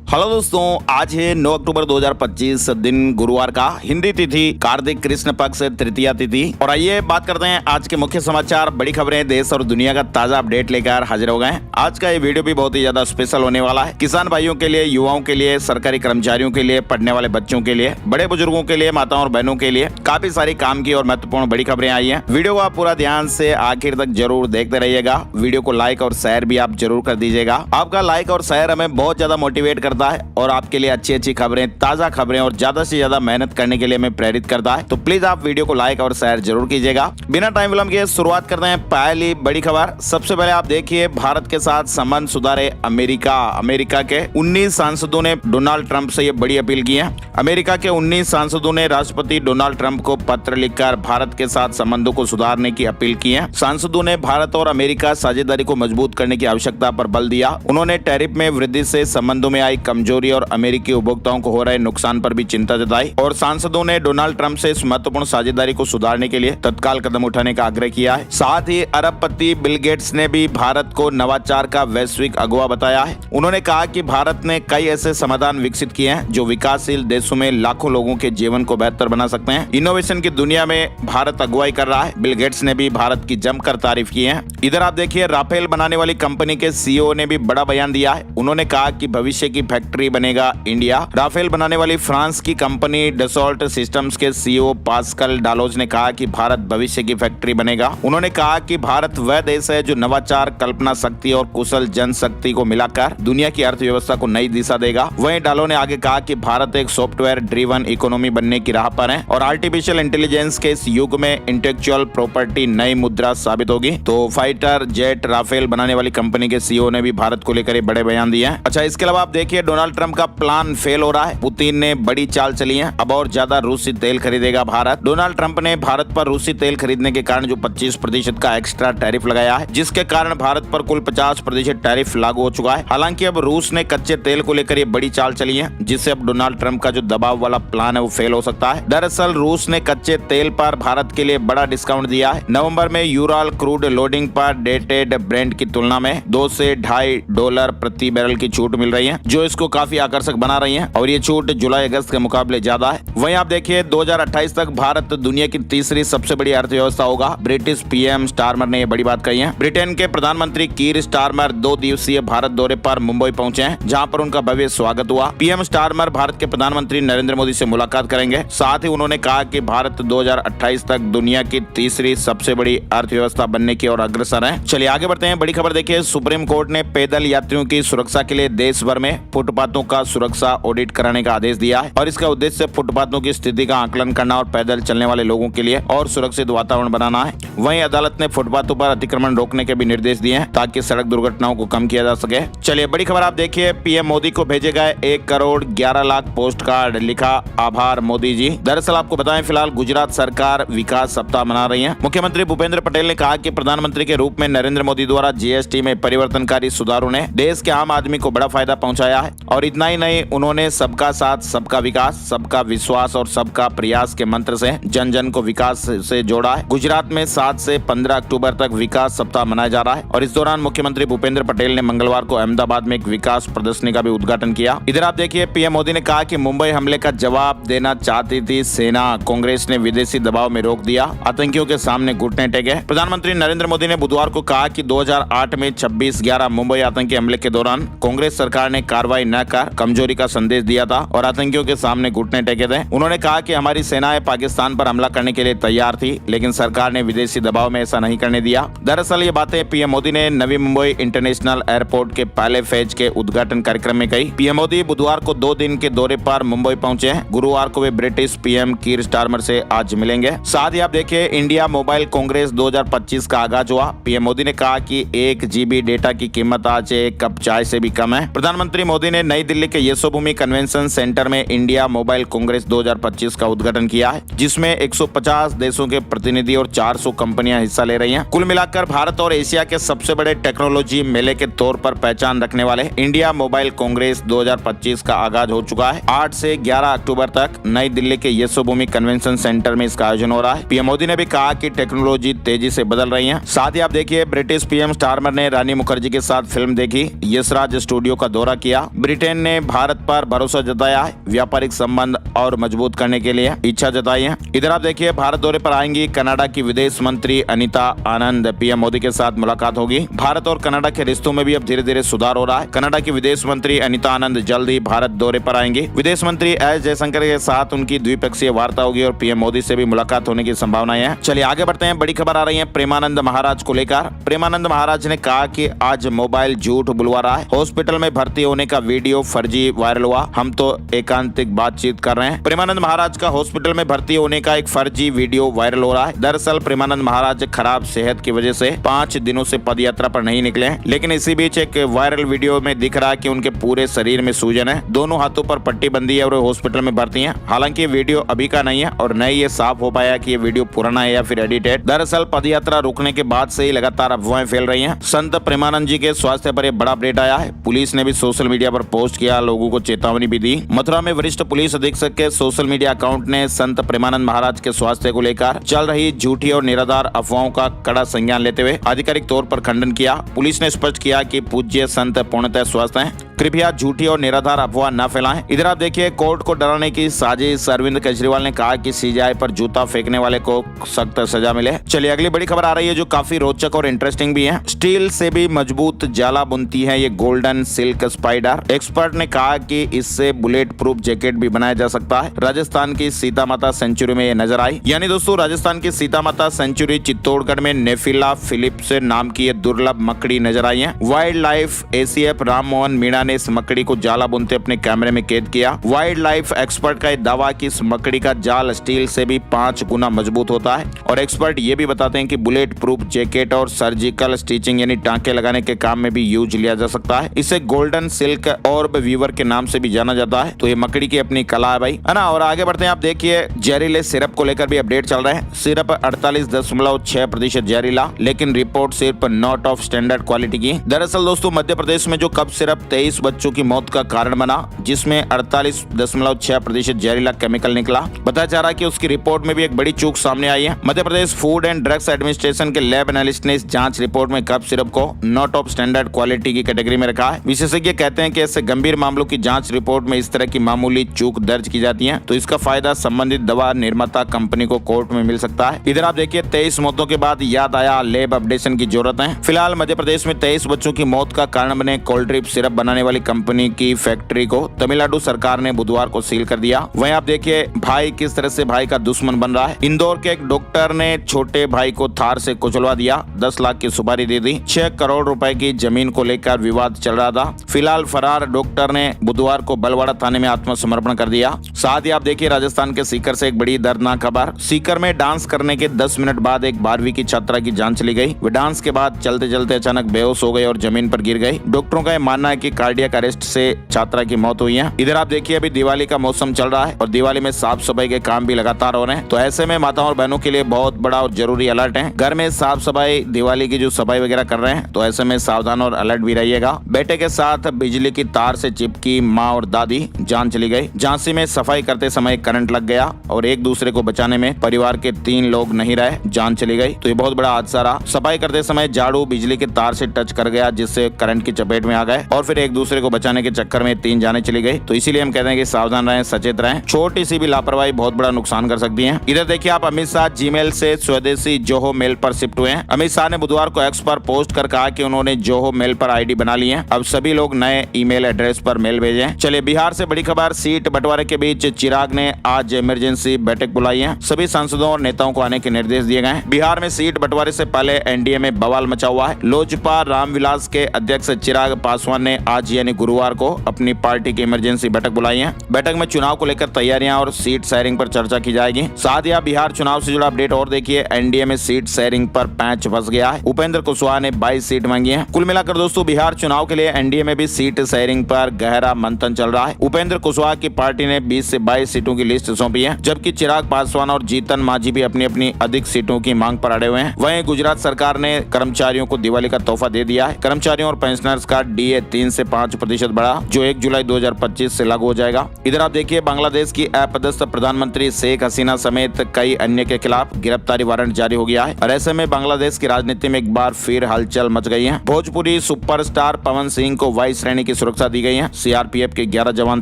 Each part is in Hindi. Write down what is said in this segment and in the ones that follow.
हेलो दोस्तों, आज है 9 अक्टूबर 2025 दिन गुरुवार का। हिंदी तिथि कार्तिक कृष्ण पक्ष तृतीया तिथि। और आइए बात करते हैं आज के मुख्य समाचार, बड़ी खबरें, देश और दुनिया का ताजा अपडेट लेकर हाजिर हो गए हैं। आज का ये वीडियो भी बहुत ही ज्यादा स्पेशल होने वाला है। किसान भाइयों के लिए, युवाओं के लिए, सरकारी कर्मचारियों के लिए, पढ़ने वाले बच्चों के लिए, बड़े बुजुर्गों के लिए, माताओं और बहनों के लिए काफी सारी काम की और महत्वपूर्ण बड़ी खबरें आई है। वीडियो को आप पूरा ध्यान से आखिर तक जरूर देखते रहिएगा। वीडियो को लाइक और शेयर भी आप जरूर कर दीजिएगा। आपका लाइक और शेयर हमें बहुत ज्यादा मोटिवेट करता है और आपके लिए अच्छी अच्छी खबरें, ताजा खबरें और ज्यादा से ज्यादा मेहनत करने के लिए हमें प्रेरित करता है। तो प्लीज आप वीडियो को लाइक और शेयर जरूर कीजिएगा। बिना टाइम विलंब के शुरुआत करते हैं पहली बड़ी खबर। सबसे पहले आप देखिए, भारत के साथ संबंध सुधारे अमेरिका। अमेरिका के 19 सांसदों ने डोनाल्ड ट्रंप से ये बड़ी अपील की है। अमेरिका के 19 सांसदों ने राष्ट्रपति डोनाल्ड ट्रंप को पत्र लिखकर भारत के साथ संबंधों को सुधारने की अपील की है। सांसदों ने भारत और अमेरिका साझेदारी को मजबूत करने की आवश्यकता पर बल दिया। उन्होंने टैरिफ में वृद्धि से संबंधों में आई कमजोरी और अमेरिकी उपभोक्ताओं को हो रहे नुकसान पर भी चिंता जताई और सांसदों ने डोनाल्ड ट्रंप से इस महत्वपूर्ण साझेदारी को सुधारने के लिए तत्काल कदम उठाने का आग्रह किया है। साथ ही अरबपति बिल गेट्स ने भी भारत को नवाचार का वैश्विक अगुवा बताया है। उन्होंने कहा कि भारत ने कई ऐसे समाधान विकसित किए हैं जो विकासशील देशों में लाखों लोगों के जीवन को बेहतर बना सकते हैं। इनोवेशन की दुनिया में भारत अगुवाई कर रहा है। बिल गेट्स ने भी भारत की जमकर तारीफ की है। इधर आप देखिए, राफेल बनाने वाली कंपनी के सीईओ ने भी बड़ा बयान दिया है। उन्होंने कहा कि भविष्य की फैक्ट्री बनेगा इंडिया। राफेल बनाने वाली फ्रांस की कंपनी डसॉल्ट सिस्टम्स के सीईओ पास्कल डालोज ने कहा कि भारत भविष्य की फैक्ट्री बनेगा। उन्होंने कहा कि भारत वह देश है जो नवाचार, कल्पना शक्ति और कुशल जनशक्ति को मिलाकर दुनिया की अर्थव्यवस्था को नई दिशा देगा। वहीं डालो ने आगे कहा कि भारत एक सॉफ्टवेयर ड्रिवन इकोनॉमी बनने की राह पर है और आर्टिफिशियल इंटेलिजेंस के इस युग में इंटेलेक्चुअल प्रॉपर्टी नई मुद्रा साबित होगी। तो फाइटर जेट राफेल बनाने वाली कंपनी के सीईओ ने भी भारत को लेकर बड़े बयान दिए हैं। अच्छा, इसके अलावा आप देखिए, डोनाल्ड ट्रंप का प्लान फेल हो रहा है। पुतिन ने बड़ी चाल चली है। अब और ज्यादा रूसी तेल खरीदेगा भारत। डोनाल्ड ट्रंप ने भारत पर रूसी तेल खरीदने के कारण जो 25% का एक्स्ट्रा टैरिफ लगाया है, जिसके कारण भारत पर कुल 50% टैरिफ लागू हो चुका है। हालांकि अब रूस ने कच्चे तेल को लेकर ये बड़ी चाल चली है, जिससे अब डोनाल्ड ट्रंप का जो दबाव वाला प्लान है वो फेल हो सकता है। दरअसल रूस ने कच्चे तेल पर भारत के लिए बड़ा डिस्काउंट दिया है। नवंबर में यूराल क्रूड लोडिंग पर डेटेड ब्रेंट की तुलना में $2 से $2.5 प्रति बैरल की छूट मिल रही है, जो इसको काफी आकर्षक बना रही है और ये छूट जुलाई अगस्त के मुकाबले ज्यादा है। वहीं आप देखिए, 2028 तक भारत दुनिया की तीसरी सबसे बड़ी अर्थव्यवस्था होगा। ब्रिटिश पीएम स्टारमर ने ये बड़ी बात कही है। ब्रिटेन के प्रधानमंत्री कीर स्टारमर 2 दिवसीय भारत दौरे पर मुंबई पहुंचे हैं, जहां पर उनका भव्य स्वागत हुआ। पीएम स्टारमर भारत के प्रधानमंत्री नरेंद्र मोदी से मुलाकात करेंगे। साथ ही उन्होंने कहा कि भारत 2028 तक दुनिया की तीसरी सबसे बड़ी अर्थव्यवस्था बनने की ओर अग्रसर है। चलिए आगे बढ़ते हैं। बड़ी खबर देखिए, सुप्रीम कोर्ट ने पैदल यात्रियों की सुरक्षा के लिए देश भर में फुटपाथों का सुरक्षा ऑडिट कराने का आदेश दिया है और इसका उद्देश्य फुटपाथों की स्थिति का आकलन करना और पैदल चलने वाले लोगों के लिए और सुरक्षित वातावरण बनाना है। वहीं अदालत ने फुटपाथों पर अतिक्रमण रोकने के भी निर्देश दिए हैं ताकि सड़क दुर्घटनाओं को कम किया जा सके। चलिए बड़ी खबर आप देखिए, पीएम मोदी को भेजे गए 1 करोड़ 11 लाख पोस्ट कार्ड, लिखा आभार मोदी जी। दरअसल आपको बताएं, फिलहाल गुजरात सरकार विकास सप्ताह मना रही है। मुख्यमंत्री भूपेंद्र पटेल ने कहा कि प्रधानमंत्री के रूप में नरेंद्र मोदी द्वारा जीएसटी में परिवर्तनकारी सुधारों ने देश के आम आदमी को बड़ा फायदा पहुंचाया है। और इतना ही नहीं, उन्होंने सबका साथ, सबका विकास, सबका विश्वास और सबका प्रयास के मंत्र से जन जन को विकास से जोड़ा है। गुजरात में 7 से 15 अक्टूबर तक विकास सप्ताह मनाया जा रहा है और इस दौरान मुख्यमंत्री भूपेंद्र पटेल ने मंगलवार को अहमदाबाद में एक विकास प्रदर्शनी का भी उद्घाटन किया। इधर आप देखिए, पीएम मोदी ने कहा कि मुंबई हमले का जवाब देना चाहती थी सेना, कांग्रेस ने विदेशी दबाव में रोक दिया, आतंकियों के सामने घुटने टेके। प्रधानमंत्री नरेंद्र मोदी ने बुधवार को कहा कि 2008 में 26/11 मुंबई आतंकी हमले के दौरान कांग्रेस सरकार ने कार्रवाई न कर कमजोरी का संदेश दिया था और आतंकियों के सामने घुटने टेके थे। उन्होंने कहा कि हमारी सेनाएं पाकिस्तान पर हमला करने के लिए तैयार थी, लेकिन सरकार ने विदेशी दबाव में ऐसा नहीं करने दिया। दरअसल ये बातें पीएम मोदी ने नवी मुंबई इंटरनेशनल एयरपोर्ट के पहले फेज के उद्घाटन कार्यक्रम में कही। पीएम मोदी बुधवार को 2 दिन के दौरे पर मुंबई पहुंचे हैं। गुरुवार को वे ब्रिटिश पीएम कीर स्टारमर से आज मिलेंगे। साथ ही आप देखिए, इंडिया मोबाइल कांग्रेस 2025 का आगाज हुआ। पीएम मोदी ने कहा कि 1 GB डेटा की कीमत आज 1 कप चाय से भी कम है। प्रधानमंत्री मोदी ने नई दिल्ली के यशोभूमि कन्वेंशन सेंटर में इंडिया मोबाइल कांग्रेस 2025 का उद्घाटन किया है, जिसमें 150 देशों के प्रतिनिधि और 400 कंपनियां हिस्सा ले रही हैं। कुल मिलाकर भारत और एशिया के सबसे बड़े टेक्नोलॉजी मेले के तौर पर पहचान रखने वाले इंडिया मोबाइल कांग्रेस 2025 का आगाज हो चुका है। 8 से 11 अक्टूबर तक नई दिल्ली के यशोभूमि कन्वेंशन सेंटर में इसका आयोजन हो रहा है। पीएम मोदी ने भी कहा कि टेक्नोलॉजी तेजी से बदल रही है। साथ ही आप देखिए, ब्रिटिश पीएम स्टारमर ने रानी मुखर्जी के साथ फिल्म देखी, यशराज स्टूडियो का दौरा किया ब्रिटेन ने भारत पर भरोसा जताया है, व्यापारिक संबंध और मजबूत करने के लिए इच्छा जताई है। इधर आप देखिए भारत दौरे पर आएंगी कनाडा की विदेश मंत्री अनीता आनंद, पीएम मोदी के साथ मुलाकात होगी। भारत और कनाडा के रिश्तों में भी अब धीरे धीरे सुधार हो रहा है। कनाडा की विदेश मंत्री अनीता आनंद जल्द ही भारत दौरे पर आएंगी। विदेश मंत्री एस जयशंकर के साथ उनकी द्विपक्षीय वार्ता होगी और पीएम मोदी से भी मुलाकात होने की संभावनाएं हैं। चलिए आगे बढ़ते हैं, बड़ी खबर आ रही है प्रेमानंद महाराज को लेकर। प्रेमानंद महाराज ने कहा कि आज मोबाइल झूठ बुलवा रहा है, हॉस्पिटल में भर्ती होने का वीडियो फर्जी वायरल हुआ, हम तो एकांतिक बातचीत कर रहे हैं। प्रेमानंद महाराज का हॉस्पिटल में भर्ती होने का एक फर्जी वीडियो वायरल हो रहा है। दरअसल प्रेमानंद महाराज खराब सेहत की वजह से 5 दिनों से पद यात्रा पर नहीं निकले हैं, लेकिन इसी बीच एक वायरल वीडियो में दिख रहा है कि उनके पूरे शरीर में सूजन है, दोनों हाथों पर पट्टी बंदी है और हॉस्पिटल में भर्ती हैं। हालांकि ये वीडियो अभी का नहीं है और न ही ये साफ हो पाया कि ये वीडियो पुराना है या फिर एडिटेड। दरअसल पद यात्रा रुकने के बाद से ही लगातार अफवाहें फैल रही हैं। संत प्रेमानंद जी के स्वास्थ्य पर एक बड़ा अपडेट आया है। पुलिस ने भी सोशल मीडिया पर पोस्ट किया, लोगों को चेतावनी भी दी। मथुरा में वरिष्ठ पुलिस अधीक्षक के सोशल मीडिया अकाउंट ने संत प्रेमानंद महाराज के स्वास्थ्य को लेकर चल रही झूठी और निराधार अफवाहों का कड़ा संज्ञान लेते हुए आधिकारिक तौर पर खंडन किया। पुलिस ने स्पष्ट किया कि पूज्य संत पूर्णतः स्वस्थ हैं, कृपया झूठी और निराधार अफवाह न फैलाएं। इधर आप देखिए कोर्ट को डराने की साजिश, अरविंद केजरीवाल ने कहा कि सीजेआई पर जूता फेंकने वाले को सख्त सजा मिले। चलिए अगली बड़ी खबर आ रही है जो काफी रोचक और इंटरेस्टिंग भी है। स्टील से भी मजबूत जाला बुनती है ये गोल्डन सिल्क स्पाइडर। एक्सपर्ट ने कहा कि इससे बुलेट प्रूफ जैकेट भी बनाया जा सकता है। राजस्थान की सीता माता सेंचुरी में ये नजर आई। यानी दोस्तों राजस्थान की सीता माता सेंचुरी चित्तौड़गढ़ में नेफिला फिलिप्स नाम की ये दुर्लभ मकड़ी नजर आई है। Wild life ACF Ram Mohan Meena ने इस मकड़ी को जाला बुनते अपने कैमरे में कैद किया। वाइल्ड लाइफ एक्सपर्ट का दावा कि इस मकड़ी का जाल स्टील से भी 5 गुना मजबूत होता है और एक्सपर्ट ये भी बताते हैं कि बुलेट प्रूफ जैकेट और सर्जिकल स्टिचिंग यानी टांके लगाने के काम में भी यूज लिया जा सकता है। इसे गोल्डन सिल्क ऑर्ब वीवर के नाम से भी जाना जाता है। तो ये मकड़ी की अपनी कला है भाई, है ना। और आगे बढ़ते हैं, आप देखिए जहरीले सिरप को लेकर भी अपडेट चल रहे हैं। सिरप 48.6% जहरीला, लेकिन रिपोर्ट सिर्फ नॉट ऑफ स्टैंडर्ड क्वालिटी की। दरअसल दोस्तों मध्य प्रदेश में जो कप सिरप 23 बच्चों की मौत का कारण बना, जिसमें 48.6% जहरीला केमिकल निकला, बताया जा रहा है कि उसकी रिपोर्ट में भी एक बड़ी चूक सामने आई है। Madhya Pradesh food and drugs administration के लैब एनालिस्ट ने इस जांच रिपोर्ट में कप सिरप को नॉट ऑफ स्टैंडर्ड क्वालिटी की कैटेगरी में रखा है। विशेषज्ञ कहते हैं कि ऐसे गंभीर मामलों की जांच रिपोर्ट में इस तरह की मामूली चूक दर्ज की जाती है तो इसका फायदा संबंधित दवा निर्माता कंपनी को कोर्ट में मिल सकता है। इधर आप देखिए 23 मौतों के बाद याद आया लैब अपडेशन की जरूरत है। फिलहाल मध्य प्रदेश में 23 बच्चों की मौत का कारण बने कोल्ड ड्रिप सिरप बनाने वाली कंपनी की फैक्ट्री को तमिलनाडु सरकार ने बुधवार को सील कर दिया। वहीं आप देखिए भाई किस तरह से भाई का दुश्मन बन रहा है। इंदौर के एक डॉक्टर ने छोटे भाई को थार से कुचलवा दिया, 10 लाख की सुपारी दे दी। 6 करोड़ रुपए की जमीन को लेकर विवाद चल रहा था। फिलहाल फरार डॉक्टर ने बुधवार को बलवाड़ा थाने में आत्मसमर्पण कर दिया। साथ ही आप देखिए राजस्थान के सीकर से एक बड़ी दर्दनाक खबर। सीकर में डांस करने के 10 मिनट बाद एक 12वीं की छात्रा की जान चली गई। वे डांस के बाद चलते चलते अचानक बेहोश हो गई और जमीन पर गिर गई। डॉक्टरों का यह मानना है कि कार्डियक अरेस्ट से छात्रा की मौत हुई है। इधर आप देखिए अभी दिवाली का मौसम चल रहा है और दिवाली में साफ सफाई के काम भी लगातार हो रहे हैं। तो ऐसे में माताओं और बहनों के लिए बहुत बड़ा और जरूरी अलर्ट है। घर में साफ सफाई, दिवाली की जो सफाई वगैरह कर रहे हैं तो ऐसे में सावधान और अलर्ट भी रहिएगा। बेटे के साथ बिजली की तार से चिपकी माँ और दादी, जान चली गई। झांसी में सफाई करते समय करंट लग गया और एक दूसरे को बचाने में परिवार के 3 लोग नहीं रहे, जान चली गई। तो ये बहुत बड़ा हादसा रहा। सफाई करते समय झाड़ू बिजली के तार से टच कर गया जिससे करंट की चपेट में आ गए और फिर एक दूसरे को बचाने के चक्कर में 3 जाने चली गई। तो इसीलिए हम कहते हैं कि सावधान रहें, सचेत रहें। छोटी सी भी लापरवाही बहुत बड़ा नुकसान कर सकती है। इधर देखिए आप अमित शाह जीमेल से स्वदेशी जोहो मेल पर शिफ्ट हुए हैं। अमित शाह ने बुधवार को एक्स पर पोस्ट कर कहा कि उन्होंने जोहो मेल पर आईडी बना ली है। अब सभी लोग नए ईमेल एड्रेस पर मेल भेजें। चलिए बिहार से बड़ी खबर। सीट बंटवारे के बीच चिराग ने आज इमरजेंसी बैठक बुलाई है। सभी सांसदों और नेताओं को आने के निर्देश दिए गए हैं। बिहार में सीट बंटवारे से पहले एनडीए में बवाल मचा हुआ है। लोजपा रामविलास के अध्यक्ष चिराग पासवान ने आज यानी गुरुवार को अपनी पार्टी की इमरजेंसी बैठक बुलाई है। बैठक में चुनाव को लेकर तैयारियां और सीट शेयरिंग पर चर्चा की जाएगी। साथ ही आप बिहार चुनाव से जुड़ा अपडेट और देखिए। एनडीए में सीट शेयरिंग पर पैंच फंस गया है। उपेंद्र कुशवाहा ने 22 सीट मांगी है। कुल मिलाकर दोस्तों बिहार चुनाव के लिए एनडीए में भी सीट शेयरिंग पर गहरा मंथन चल रहा है। उपेंद्र कुशवाहा की पार्टी ने 20 से 22 सीटों की लिस्ट सौंपी है, जबकि चिराग पासवान और जीतन मांझी भी अपनी अपनी अधिक सीटों की मांग पर अड़े हुए हैं। वहीं गुजरात सरकार ने कर्मचारियों को दिवाली का तोहफा दे दिया है। कर्मचारियों और पेंशनर्स का डीए 3 से 5% बढ़ा, जो 1 जुलाई 2025 से लागू हो जाएगा। इधर आप देखिए, बांग्लादेश की अपदस्थ प्रधानमंत्री शेख हसीना समेत कई अन्य के खिलाफ गिरफ्तारी वारंट जारी हो गया है और ऐसे में बांग्लादेश की राजनीति में एक बार फिर हलचल मच गई है। भोजपुरी सुपरस्टार पवन सिंह को वायु श्रेणी की सुरक्षा दी गई है। सीआरपीएफ के 11 जवान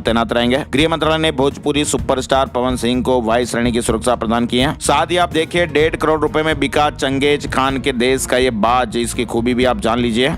तैनात रहेंगे। गृह मंत्रालय ने भोजपुरी सुपरस्टार पवन सिंह को वायु श्रेणी की सुरक्षा प्रदान की है। साथ ही आप देखिए, 1.5 करोड़ रुपए में बिका चंगेज खान के देश का ये बाज, इसकी खूबी भी आप जान लीजिए।